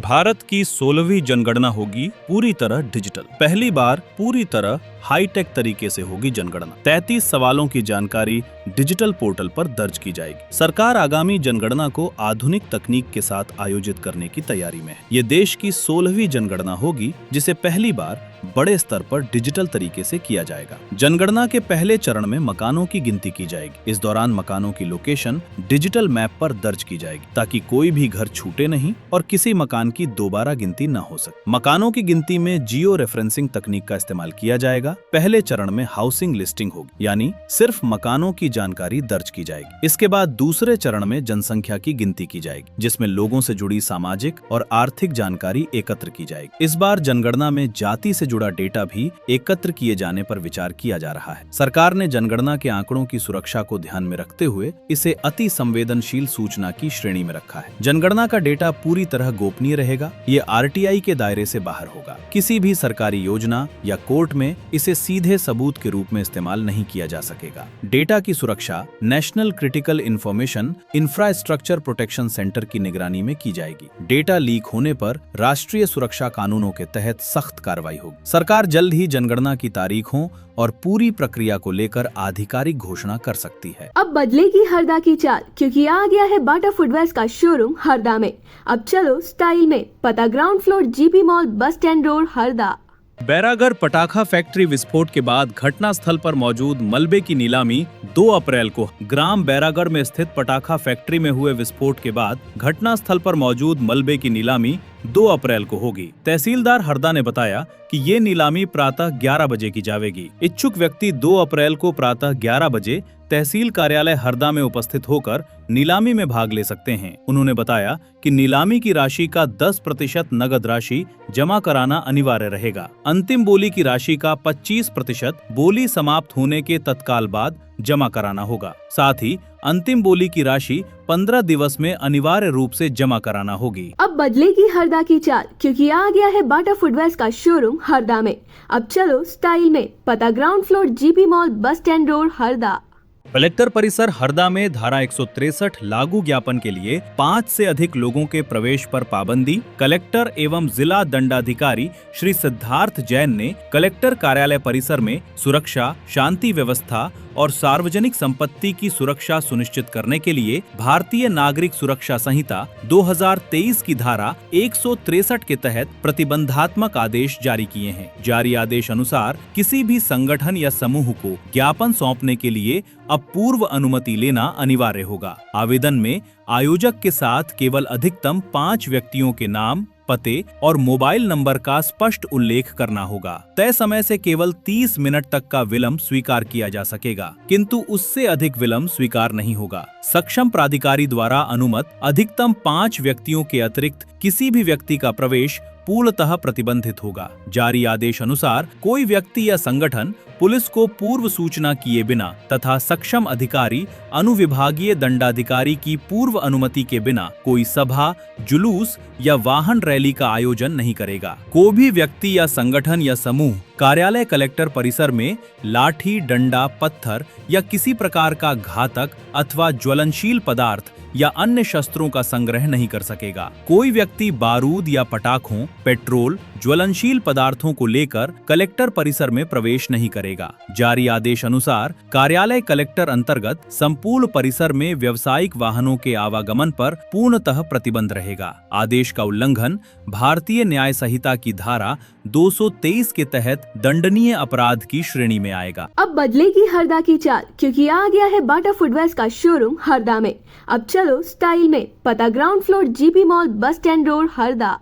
भारत की 16वीं जनगणना होगी पूरी तरह डिजिटल। पहली बार पूरी तरह हाईटेक तरीके से होगी जनगणना। 33 सवालों की जानकारी डिजिटल पोर्टल पर दर्ज की जाएगी। सरकार आगामी जनगणना को आधुनिक तकनीक के साथ आयोजित करने की तैयारी में है। ये देश की 16वीं जनगणना होगी जिसे पहली बार बड़े स्तर पर डिजिटल तरीके से किया जाएगा। जनगणना के पहले चरण में मकानों की गिनती की जाएगी। इस दौरान मकानों की लोकेशन डिजिटल मैप पर दर्ज की जाएगी ताकि कोई भी घर छूटे नहीं और किसी मकान की दोबारा गिनती न हो सके। मकानों की गिनती में जियो रेफरेंसिंग तकनीक का इस्तेमाल किया जाएगा। पहले चरण में हाउसिंग लिस्टिंग होगी, यानी सिर्फ मकानों की जानकारी दर्ज की जाएगी। इसके बाद दूसरे चरण में जनसंख्या की गिनती की जाएगी, जिसमें लोगों से जुड़ी सामाजिक और आर्थिक जानकारी एकत्र की जाएगी। इस बार जनगणना में जाति से जुड़ा डेटा भी एकत्र किए जाने पर विचार किया जा रहा है। सरकार ने जनगणना के आंकड़ों की सुरक्षा को ध्यान में रखते हुए इसे अति संवेदनशील सूचना की श्रेणी में रखा है। जनगणना का डेटा पूरी तरह गोपनीय रहेगा। ये आरटीआई के दायरे से बाहर होगा। किसी भी सरकारी योजना या कोर्ट में इसे सीधे सबूत के रूप में इस्तेमाल नहीं किया जा सकेगा। डेटा की सुरक्षा national critical information infrastructure protection centre की निगरानी में की जाएगी। डेटा लीक होने पर राष्ट्रीय सुरक्षा कानूनों के तहत सख्त कार्रवाई होगी। सरकार जल्द ही जनगणना की तारीखों और पूरी प्रक्रिया को लेकर आधिकारिक घोषणा कर सकती है। अब बदलेगी हरदा की चाल, क्योंकि आ गया है बाटा फुटवेयर्स का शोरूम हरदा में। अब चलो स्टाइल में। पता ground floor GP mall, bus stand road, Harda. Bairagarh पटाखा फैक्ट्री विस्फोट के बाद घटना स्थल पर मौजूद मलबे की नीलामी 2 अप्रैल को ग्राम बैरागढ़ में स्थित पटाखा फैक्ट्री में हुए विस्फोट के बाद घटना स्थल पर मौजूद मलबे की नीलामी 2 अप्रैल को होगी। तहसीलदार हरदा ने बताया कि ये नीलामी प्रातः 11 बजे की जाएगी। इच्छुक व्यक्ति 2 अप्रैल को प्रातः 11 बजे तहसील कार्यालय हरदा में उपस्थित होकर नीलामी में भाग ले सकते हैं। उन्होंने बताया कि नीलामी की राशि का 10% नगद राशि जमा कराना अनिवार्य रहेगा। अंतिम बोली की राशि का 25% बोली समाप्त होने के तत्काल बाद जमा कराना होगा। साथ ही अंतिम बोली की राशि 15 दिवस में अनिवार्य रूप से जमा कराना होगी। अब बदलेगी हरदा की चाल, क्योंकि आ गया है बाटा फुटवेयर्स का शोरूम हरदा में। अब चलो स्टाइल में। पता ground floor GP mall, bus stand road, Harda. Collector परिसर हरदा में धारा 163 लागू ज्ञापन के लिए 5 से अधिक लोगों के प्रवेश पर पाबंदी। कलेक्टर एवं जिला दंडाधिकारी श्री सिद्धार्थ जैन ने कलेक्टर कार्यालय परिसर में सुरक्षा, शांति व्यवस्था और सार्वजनिक संपत्ति की सुरक्षा सुनिश्चित करने के लिए भारतीय नागरिक सुरक्षा संहिता 2023 की धारा 163 के तहत प्रतिबंधात्मक आदेश जारी किए हैं। जारी आदेश अनुसार किसी भी संगठन या समूह को ज्ञापन सौंपने के लिए अब पूर्व अनुमति लेना अनिवार्य होगा। आवेदन में आयोजक के साथ केवल अधिकतम 5 व्यक्तियों के नाम, पते और मोबाइल नंबर का स्पष्ट उल्लेख करना होगा। तय समय से केवल 30 मिनट तक का विलंब स्वीकार किया जा सकेगा, किंतु उससे अधिक विलंब स्वीकार नहीं होगा। सक्षम प्राधिकारी द्वारा अनुमत अधिकतम 5 व्यक्तियों के अतिरिक्त किसी भी व्यक्ति का प्रवेश पूर्णतः प्रतिबंधित होगा। जारी आदेश अनुसार कोई व्यक्ति या संगठन पुलिस को पूर्व सूचना किए बिना तथा सक्षम अधिकारी अनुविभागीय दंडाधिकारी की पूर्व अनुमति के बिना कोई सभा, जुलूस या वाहन रैली का आयोजन नहीं करेगा। कोई भी व्यक्ति या संगठन या समूह कार्यालय कलेक्टर परिसर में लाठी, डंडा, पत्थर या किसी प्रकार का घातक अथवा ज्वलनशील पदार्थ या अन्य शस्त्रों का संग्रह नहीं कर सकेगा। कोई व्यक्ति बारूद या पटाखों, पेट्रोल, ज्वलनशील पदार्थों को लेकर कलेक्टर परिसर में प्रवेश नहीं करेगा। जारी आदेश अनुसार कार्यालय कलेक्टर अंतर्गत संपूर्ण परिसर में व्यावसायिक वाहनों के आवागमन पर पूर्णतः प्रतिबंध रहेगा। आदेश का उल्लंघन भारतीय न्याय संहिता की धारा 223 के तहत दंडनीय अपराध की श्रेणी में आएगा। अब बदलेगी हरदा की चाल, क्योंकि आ गया है बाटा फुटवेयर्स का शोरूम हरदा में। अब चलो स्टाइल में। पता ground floor GP mall, bus stand road, Harda.